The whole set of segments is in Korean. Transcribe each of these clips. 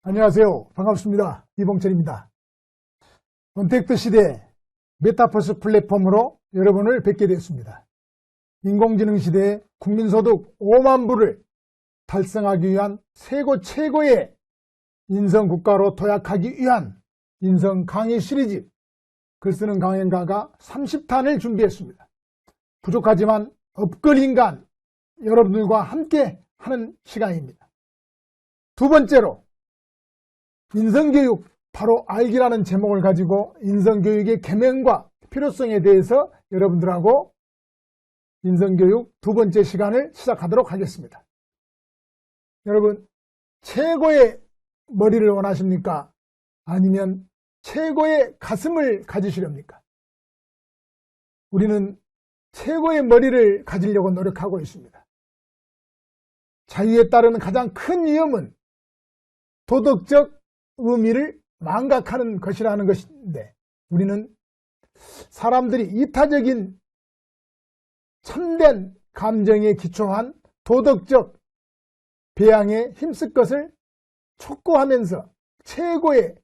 안녕하세요. 반갑습니다. 이봉철입니다. 언택트 시대 메타버스 플랫폼으로 여러분을 뵙게 되었습니다. 인공지능 시대에 국민소득 5만 불을 달성하기 위한 최고의 인성국가로 도약하기 위한 인성 강의 시리즈 글쓰는 강연가가 30탄을 준비했습니다. 부족하지만 업글인간 여러분들과 함께 하는 시간입니다. 두 번째로 인성교육 바로 알기라는 제목을 가지고 인성교육의 계명과 필요성에 대해서 여러분들하고 인성교육 두 번째 시간을 시작하도록 하겠습니다. 여러분, 최고의 머리를 원하십니까? 아니면 최고의 가슴을 가지시렵니까? 우리는 최고의 머리를 가지려고 노력하고 있습니다. 자유에 따르는 가장 큰 위험은 도덕적 의미를 망각하는 것이라는 것인데, 우리는 사람들이 이타적인 참된 감정에 기초한 도덕적 배양에 힘쓸 것을 촉구하면서 최고의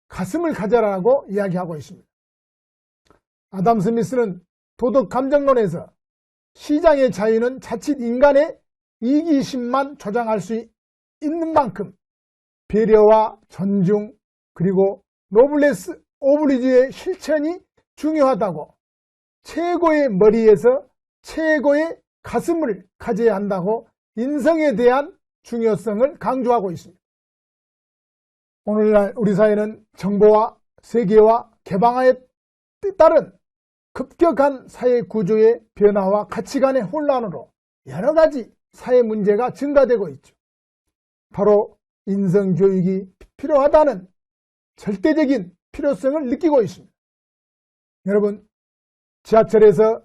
가슴을 가져라고 이야기하고 있습니다. 아담 스미스는 도덕 감정론에서 시장의 자유는 자칫 인간의 이기심만 조장할 수 있는 만큼 배려와 존중 그리고 노블레스 오브리주의 실천이 중요하다고, 최고의 머리에서 최고의 가슴을 가져야 한다고 인성에 대한 중요성을 강조하고 있습니다. 오늘날 우리 사회는 정보와 세계와 개방에 따른 급격한 사회 구조의 변화와 가치관의 혼란으로 여러 가지 사회 문제가 증가되고 있죠. 바로 인성교육이 필요하다는 절대적인 필요성을 느끼고 있습니다. 여러분, 지하철에서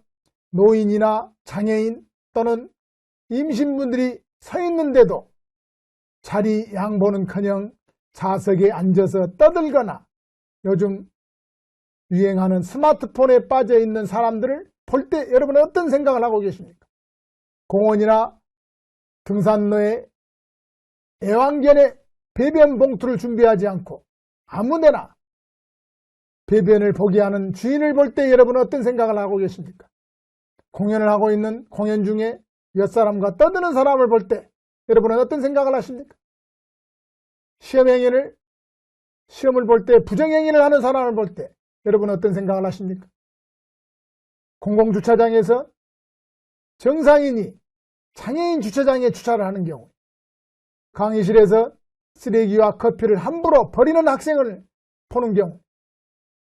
노인이나 장애인 또는 임신분들이 서 있는데도 자리 양보는커녕 좌석에 앉아서 떠들거나 요즘 유행하는 스마트폰에 빠져 있는 사람들을 볼 때 여러분은 어떤 생각을 하고 계십니까? 공원이나 등산로에 애완견의 배변 봉투를 준비하지 않고 아무데나 배변을 보게 하는 주인을 볼 때 여러분은 어떤 생각을 하고 계십니까? 공연을 하고 있는 공연 중에 옆사람과 떠드는 사람을 볼 때 여러분은 어떤 생각을 하십니까? 시험을 볼 때 부정행위를 하는 사람을 볼 때 여러분은 어떤 생각을 하십니까? 공공주차장에서 정상인이 장애인 주차장에 주차를 하는 경우, 강의실에서 쓰레기와 커피를 함부로 버리는 학생을 보는 경우,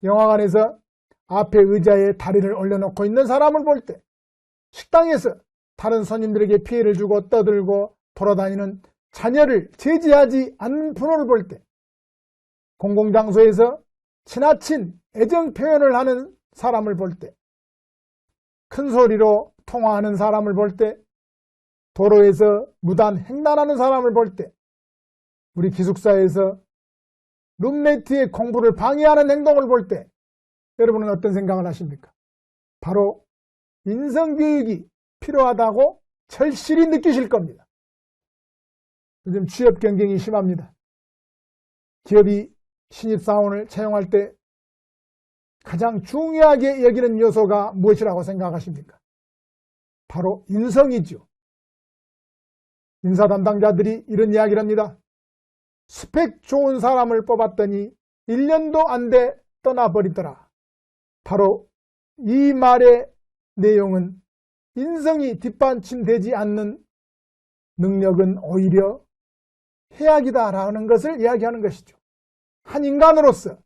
영화관에서 앞에 의자에 다리를 올려놓고 있는 사람을 볼 때, 식당에서 다른 손님들에게 피해를 주고 떠들고 돌아다니는 자녀를 제지하지 않는 부모를 볼 때, 공공장소에서 지나친 애정 표현을 하는 사람을 볼 때, 큰 소리로 통화하는 사람을 볼 때, 도로에서 무단 횡단하는 사람을 볼 때, 우리 기숙사에서 룸메이트의 공부를 방해하는 행동을 볼 때 여러분은 어떤 생각을 하십니까? 바로 인성교육이 필요하다고 절실히 느끼실 겁니다. 요즘 취업 경쟁이 심합니다. 기업이 신입사원을 채용할 때 가장 중요하게 여기는 요소가 무엇이라고 생각하십니까? 바로 인성이죠. 인사 담당자들이 이런 이야기를 합니다. 스펙 좋은 사람을 뽑았더니 1년도 안 돼 떠나버리더라. 바로 이 말의 내용은 인성이 뒷받침되지 않는 능력은 오히려 해악이다라는 것을 이야기하는 것이죠. 한 인간으로서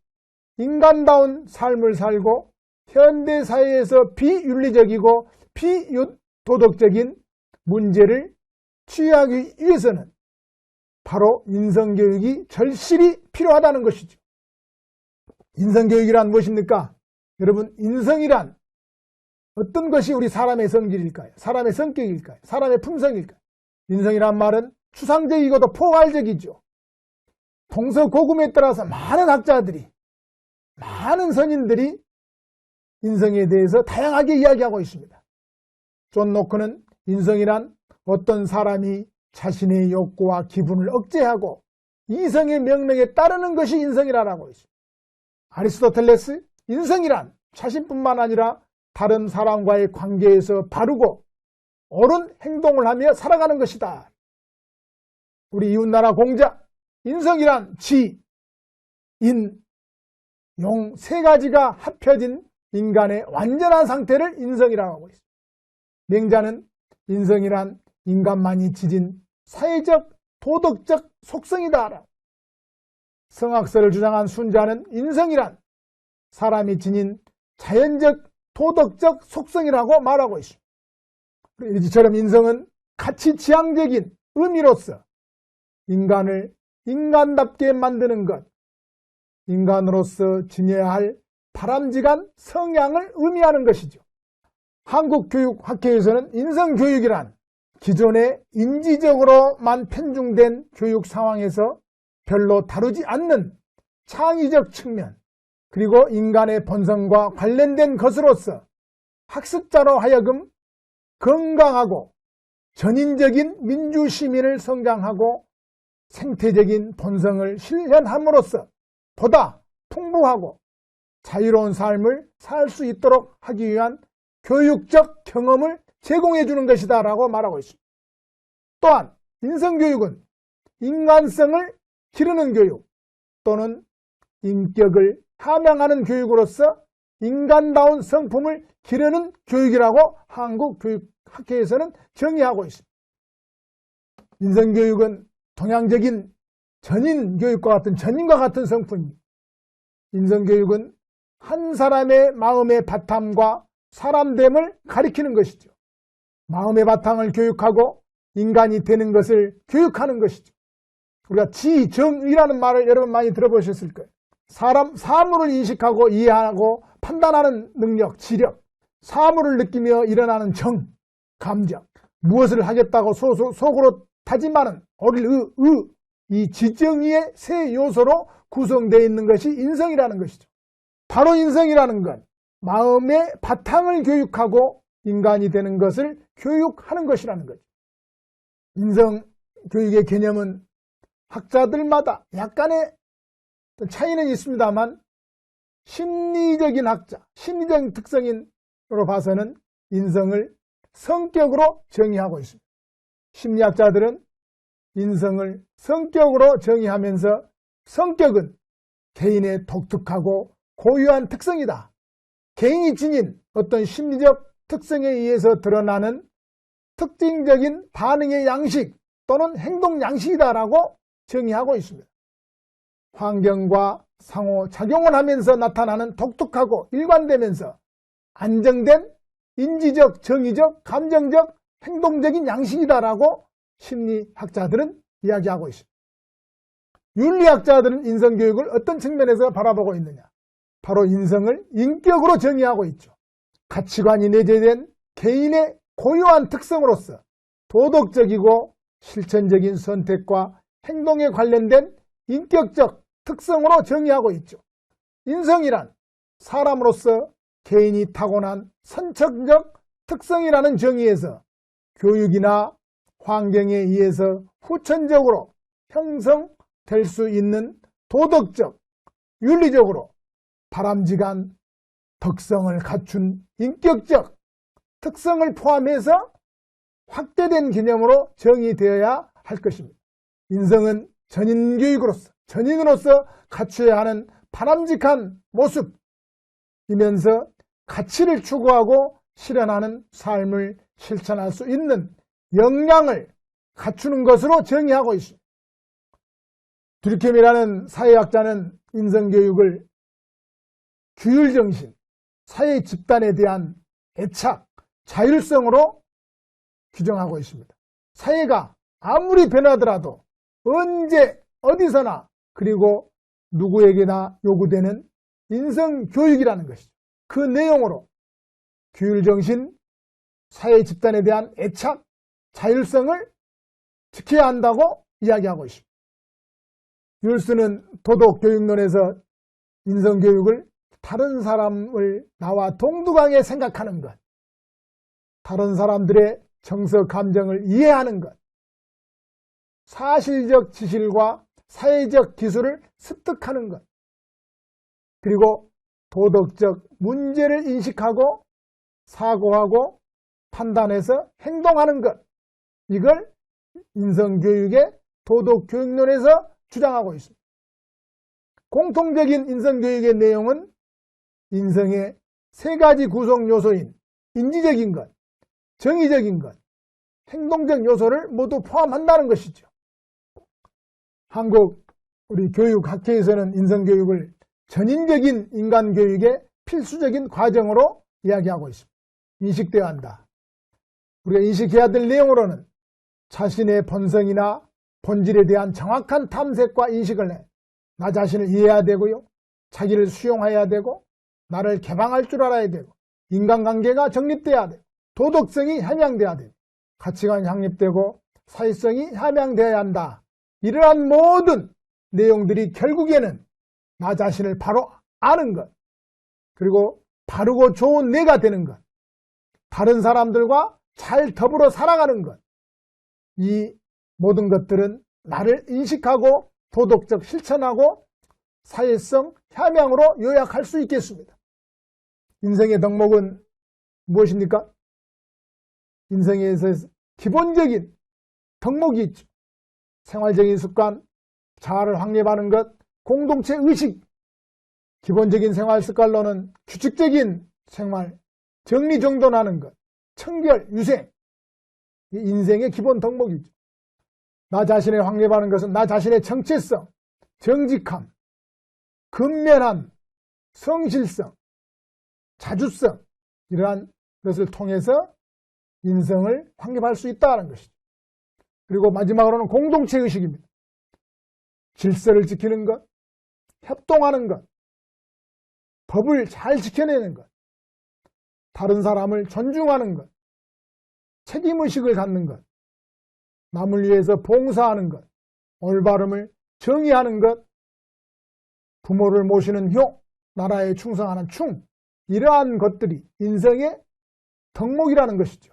인간다운 삶을 살고 현대사회에서 비윤리적이고 비도덕적인 문제를 치유하기 위해서는 바로 인성교육이 절실히 필요하다는 것이죠. 인성교육이란 무엇입니까? 여러분, 인성이란 어떤 것이 우리 사람의 성질일까요? 사람의 성격일까요? 사람의 품성일까요? 인성이란 말은 추상적이고도 포괄적이죠. 동서고금에 따라서 많은 학자들이, 많은 선인들이 인성에 대해서 다양하게 이야기하고 있습니다. 존 노크는 인성이란 어떤 사람이 자신의 욕구와 기분을 억제하고 이성의 명령에 따르는 것이 인성이라고 있습니다. 아리스토텔레스, 인성이란 자신뿐만 아니라 다른 사람과의 관계에서 바르고 옳은 행동을 하며 살아가는 것이다. 우리 이웃나라 공자, 인성이란 지, 인, 용 세 가지가 합쳐진 인간의 완전한 상태를 인성이라고 하고 있습니다. 맹자는 인성이란 인간만이 지닌 사회적, 도덕적 속성이다. 성악설을 주장한 순자는 인성이란 사람이 지닌 자연적, 도덕적 속성이라고 말하고 있습니다. 이처럼 인성은 가치지향적인 의미로서 인간을 인간답게 만드는 것, 인간으로서 지녀야 할 바람직한 성향을 의미하는 것이죠. 한국교육학회에서는 인성교육이란 기존의 인지적으로만 편중된 교육 상황에서 별로 다루지 않는 창의적 측면, 그리고 인간의 본성과 관련된 것으로서 학습자로 하여금 건강하고 전인적인 민주시민을 성장하고 생태적인 본성을 실현함으로써 보다 풍부하고 자유로운 삶을 살 수 있도록 하기 위한 교육적 경험을 제공해 주는 것이다 라고 말하고 있습니다. 또한 인성교육은 인간성을 기르는 교육 또는 인격을 함양하는 교육으로서 인간다운 성품을 기르는 교육이라고 한국교육학회에서는 정의하고 있습니다. 인성교육은 동양적인 전인과 같은 성품입니다. 인성교육은 한 사람의 마음의 바탕과 사람됨을 가리키는 것이죠. 마음의 바탕을 교육하고 인간이 되는 것을 교육하는 것이죠. 우리가 지정의라는 말을 여러분 많이 들어보셨을 거예요. 사물을 인식하고 이해하고 판단하는 능력, 지력, 사물을 느끼며 일어나는 정, 감정, 무엇을 하겠다고 속으로 다짐하는 이 지정의의 세 요소로 구성되어 있는 것이 인성이라는 것이죠. 바로 인성이라는 건 마음의 바탕을 교육하고 인간이 되는 것을 교육하는 것이라는 거죠. 인성교육의 개념은 학자들마다 약간의 차이는 있습니다만 심리적인 학자, 심리적인 특성으로 봐서는 인성을 성격으로 정의하고 있습니다. 심리학자들은 인성을 성격으로 정의하면서 성격은 개인의 독특하고 고유한 특성이다. 개인이 지닌 어떤 심리적 특성에 의해서 드러나는 특징적인 반응의 양식 또는 행동 양식이다라고 정의하고 있습니다. 환경과 상호작용을 하면서 나타나는 독특하고 일관되면서 안정된 인지적, 정의적, 감정적, 행동적인 양식이다라고 심리학자들은 이야기하고 있습니다. 윤리학자들은 인성교육을 어떤 측면에서 바라보고 있느냐? 바로 인성을 인격으로 정의하고 있죠. 가치관이 내재된 개인의 고유한 특성으로서 도덕적이고 실천적인 선택과 행동에 관련된 인격적 특성으로 정의하고 있죠. 인성이란 사람으로서 개인이 타고난 선천적 특성이라는 정의에서 교육이나 환경에 의해서 후천적으로 형성될 수 있는 도덕적, 윤리적으로 바람직한 덕성을 갖춘 인격적 특성을 포함해서 확대된 개념으로 정의되어야 할 것입니다. 인성은 전인으로서 갖춰야 하는 바람직한 모습이면서 가치를 추구하고 실현하는 삶을 실천할 수 있는 역량을 갖추는 것으로 정의하고 있습니다. 듀르켐이라는 사회학자는 인성교육을 규율정신, 사회 집단에 대한 애착, 자율성으로 규정하고 있습니다. 사회가 아무리 변하더라도 언제 어디서나 그리고 누구에게나 요구되는 인성교육이라는 것이죠. 그 내용으로 규율정신, 사회 집단에 대한 애착, 자율성을 지켜야 한다고 이야기하고 있습니다. 율스는 도덕교육론에서 인성교육을 다른 사람을 나와 동등하게 생각하는 것, 다른 사람들의 정서 감정을 이해하는 것, 사실적 지실과 사회적 기술을 습득하는 것, 그리고 도덕적 문제를 인식하고 사고하고 판단해서 행동하는 것, 이걸 인성교육의 도덕교육론에서 주장하고 있습니다. 공통적인 인성교육의 내용은 인성의 세 가지 구성 요소인 인지적인 것, 정의적인 것, 행동적 요소를 모두 포함한다는 것이죠. 한국 우리 교육학회에서는 인성교육을 전인적인 인간교육의 필수적인 과정으로 이야기하고 있습니다. 인식되어야 한다. 우리가 인식해야 될 내용으로는 자신의 본성이나 본질에 대한 정확한 탐색과 인식을 해 나 자신을 이해해야 되고요. 자기를 수용해야 되고 나를 개방할 줄 알아야 되고 인간관계가 정립돼야 되고 도덕성이 함양돼야 되고 가치관이 확립되고 사회성이 함양되어야 한다. 이러한 모든 내용들이 결국에는 나 자신을 바로 아는 것, 그리고 바르고 좋은 내가 되는 것, 다른 사람들과 잘 더불어 살아가는 것, 이 모든 것들은 나를 인식하고 도덕적 실천하고 사회성 함양으로 요약할 수 있겠습니다. 인성의 덕목은 무엇입니까? 인성에서 기본적인 덕목이 있죠. 생활적인 습관, 자아를 확립하는 것, 공동체 의식, 기본적인 생활 습관로는 규칙적인 생활, 정리정돈하는 것, 청결, 유생, 이 인생의 기본 덕목이죠. 나 자신을 확립하는 것은 나 자신의 정체성, 정직함, 근면함, 성실성, 자주성, 이러한 것을 통해서 인성을 확립할 수 있다는 것이죠. 그리고 마지막으로는 공동체 의식입니다. 질서를 지키는 것, 협동하는 것, 법을 잘 지켜내는 것, 다른 사람을 존중하는 것, 책임의식을 갖는 것, 남을 위해서 봉사하는 것, 올바름을 정의하는 것, 부모를 모시는 효, 나라에 충성하는 충, 이러한 것들이 인성의 덕목이라는 것이죠.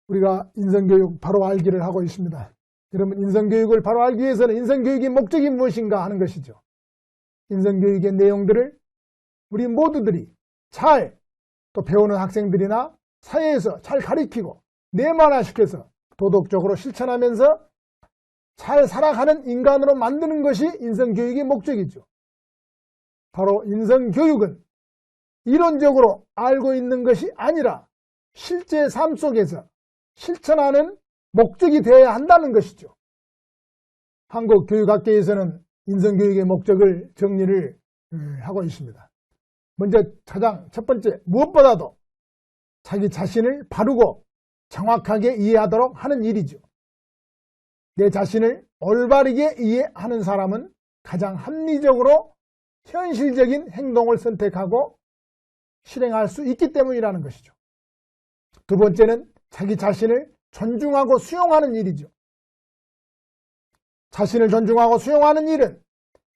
우리가 인성교육 바로 알기를 하고 있습니다. 여러분, 인성교육을 바로 알기 위해서는 인성교육의 목적이 무엇인가 하는 것이죠. 인성교육의 내용들을 우리 모두들이 잘 또 배우는 학생들이나 사회에서 잘 가르치고 내만화시켜서 도덕적으로 실천하면서 잘 살아가는 인간으로 만드는 것이 인성교육의 목적이죠. 바로 인성교육은 이론적으로 알고 있는 것이 아니라 실제 삶 속에서 실천하는 목적이 되어야 한다는 것이죠. 한국교육학계에서는 인성교육의 목적을 정리를 하고 있습니다. 먼저 가장 첫 번째, 무엇보다도 자기 자신을 바르고 정확하게 이해하도록 하는 일이죠. 내 자신을 올바르게 이해하는 사람은 가장 합리적으로 현실적인 행동을 선택하고 실행할 수 있기 때문이라는 것이죠. 두 번째는 자기 자신을 존중하고 수용하는 일이죠. 자신을 존중하고 수용하는 일은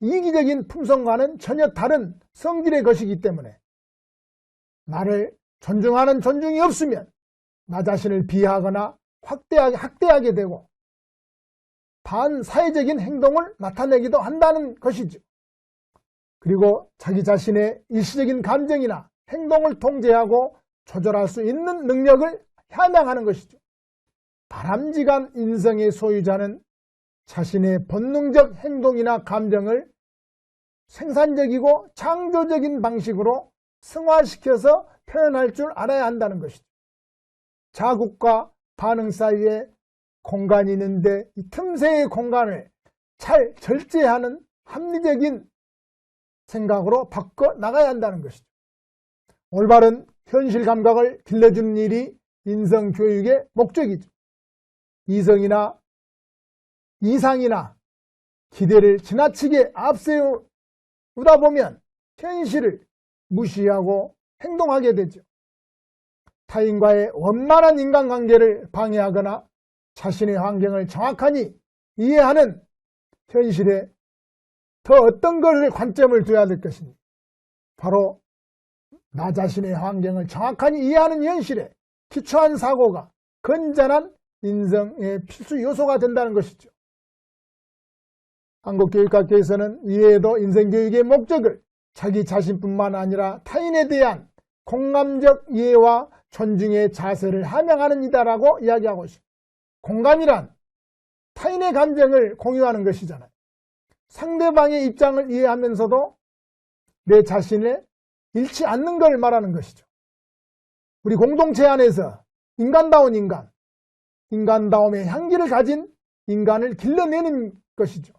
이기적인 품성과는 전혀 다른 성질의 것이기 때문에 나를 존중하는 존중이 없으면 나 자신을 비하하거나 학대하게 되고 반사회적인 행동을 나타내기도 한다는 것이죠. 그리고 자기 자신의 일시적인 감정이나 행동을 통제하고 조절할 수 있는 능력을 함양하는 것이죠. 바람직한 인성의 소유자는 자신의 본능적 행동이나 감정을 생산적이고 창조적인 방식으로 승화시켜서 표현할 줄 알아야 한다는 것이죠. 자국과 반응 사이에 공간이 있는데 이 틈새의 공간을 잘 절제하는 합리적인 생각으로 바꿔 나가야 한다는 것이죠. 올바른 현실 감각을 길러주는 일이 인성교육의 목적이죠. 이성이나 이상이나 기대를 지나치게 앞세우다 보면 현실을 무시하고 행동하게 되죠. 타인과의 원만한 인간관계를 방해하거나 자신의 환경을 정확하니 이해하는 현실에 더 어떤 것을 관점을 둬야 될 것인지, 바로 나 자신의 환경을 정확하니 이해하는 현실에 기초한 사고가 건전한 인성의 필수 요소가 된다는 것이죠. 한국교육학회에서는 이외에도 인성교육의 목적을 자기 자신뿐만 아니라 타인에 대한 공감적 이해와 존중의 자세를 함양하는 이다라고 이야기하고 있습니다. 공감이란 타인의 감정을 공유하는 것이잖아요. 상대방의 입장을 이해하면서도 내 자신에 잃지 않는 걸 말하는 것이죠. 우리 공동체 안에서 인간다운 인간, 인간다움의 향기를 가진 인간을 길러내는 것이죠.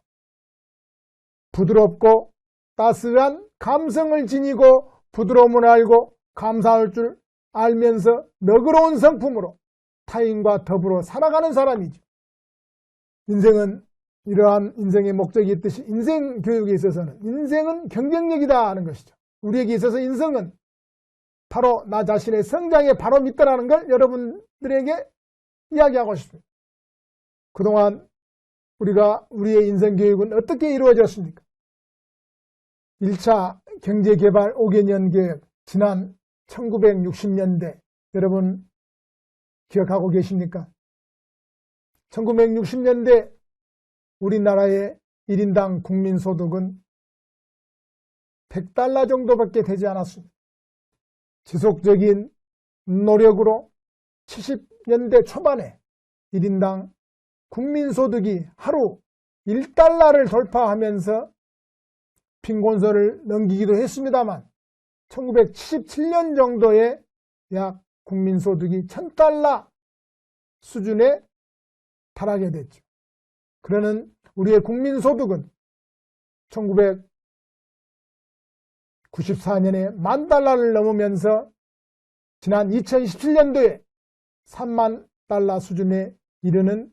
부드럽고 따스한 감성을 지니고 부드러움을 알고 감사할 줄 알면서 너그러운 성품으로 타인과 더불어 살아가는 사람이죠. 인생은 이러한 인생의 목적이 있듯이 인생 교육에 있어서는 인생은 경쟁력이다 하는 것이죠. 우리에게 있어서 인생은 바로 나 자신의 성장의 바로 밑다라는 걸 여러분들에게 이야기하고 싶습니다. 그동안 우리의 인생 교육은 어떻게 이루어졌습니까? 1차 경제개발 5개년 계획 지난 1960년대 여러분 기억하고 계십니까? 1960년대 우리나라의 1인당 국민소득은 $100 정도밖에 되지 않았습니다. 지속적인 노력으로 70년대 초반에 1인당 국민소득이 하루 $1를 돌파하면서 빈곤선을 넘기기도 했습니다만 1977년 정도에 약 국민소득이 $1000 수준에 달하게 됐죠. 그러는 우리의 국민소득은 1994년에 $10,000를 넘으면서 지난 2017년도에 $30,000 수준에 이르는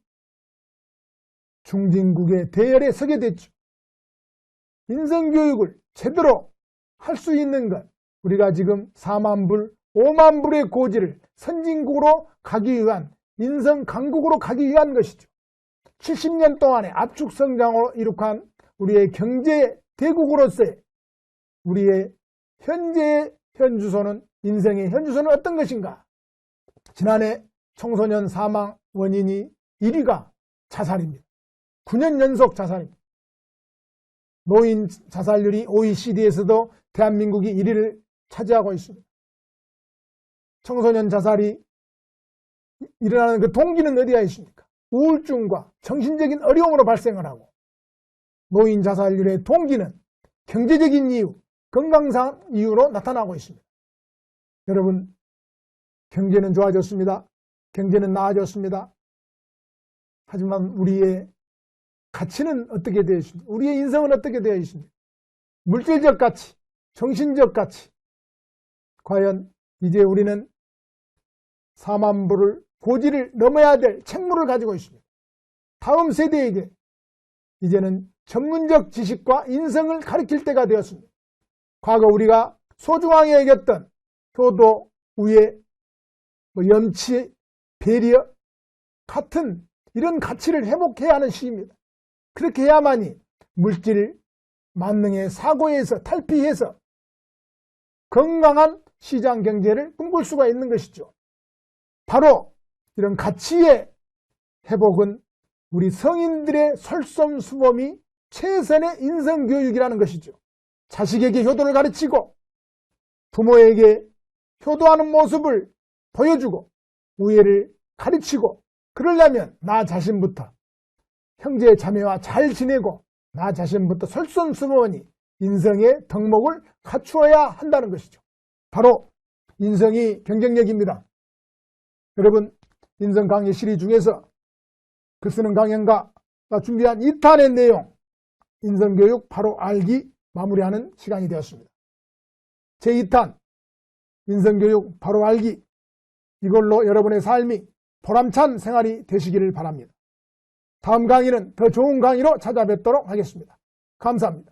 중진국의 대열에 서게 됐죠. 인성교육을 제대로 할 수 있는 것, 우리가 지금 4만 불, 5만 불의 고지를 선진국으로 가기 위한 인성 강국으로 가기 위한 것이죠. 70년 동안의 압축 성장으로 이룩한 우리의 경제 대국으로서의 우리의 현재의 현주소는 인생의 현주소는 어떤 것인가? 지난해 청소년 사망 원인이 1위가 자살입니다. 9년 연속 자살입니다. 노인 자살률이 OECD에서도 대한민국이 1위를 차지하고 있습니다. 청소년 자살이 일어나는 그 동기는 어디에 있습니까? 우울증과 정신적인 어려움으로 발생을 하고, 노인 자살률의 동기는 경제적인 이유, 건강상 이유로 나타나고 있습니다. 여러분, 경제는 좋아졌습니다. 경제는 나아졌습니다. 하지만 우리의 가치는 어떻게 되어 있습니까? 우리의 인성은 어떻게 되어 있습니까? 물질적 가치, 정신적 가치. 과연 이제 우리는 4만 불을 고지를 넘어야 될 책무를 가지고 있습니다. 다음 세대에게 이제는 전문적 지식과 인성을 가르칠 때가 되었습니다. 과거 우리가 소중하게 여겼던 효도, 우애, 염치, 배려 같은 이런 가치를 회복해야 하는 시기입니다. 그렇게 해야만이 물질 만능의 사고에서 탈피해서 건강한 시장 경제를 꿈꿀 수가 있는 것이죠. 바로 이런 가치의 회복은 우리 성인들의 솔선수범이 최선의 인성교육이라는 것이죠. 자식에게 효도를 가르치고 부모에게 효도하는 모습을 보여주고 우애를 가르치고, 그러려면 나 자신부터 형제 자매와 잘 지내고 나 자신부터 솔선수범하니 인성의 덕목을 갖추어야 한다는 것이죠. 바로 인성이 경쟁력입니다. 여러분, 인성 강의 시리즈 중에서 글 쓰는 강연가가 준비한 2탄의 내용, 인성교육 바로 알기 마무리하는 시간이 되었습니다. 제2탄 인성교육 바로 알기, 이걸로 여러분의 삶이 보람찬 생활이 되시기를 바랍니다. 다음 강의는 더 좋은 강의로 찾아뵙도록 하겠습니다. 감사합니다.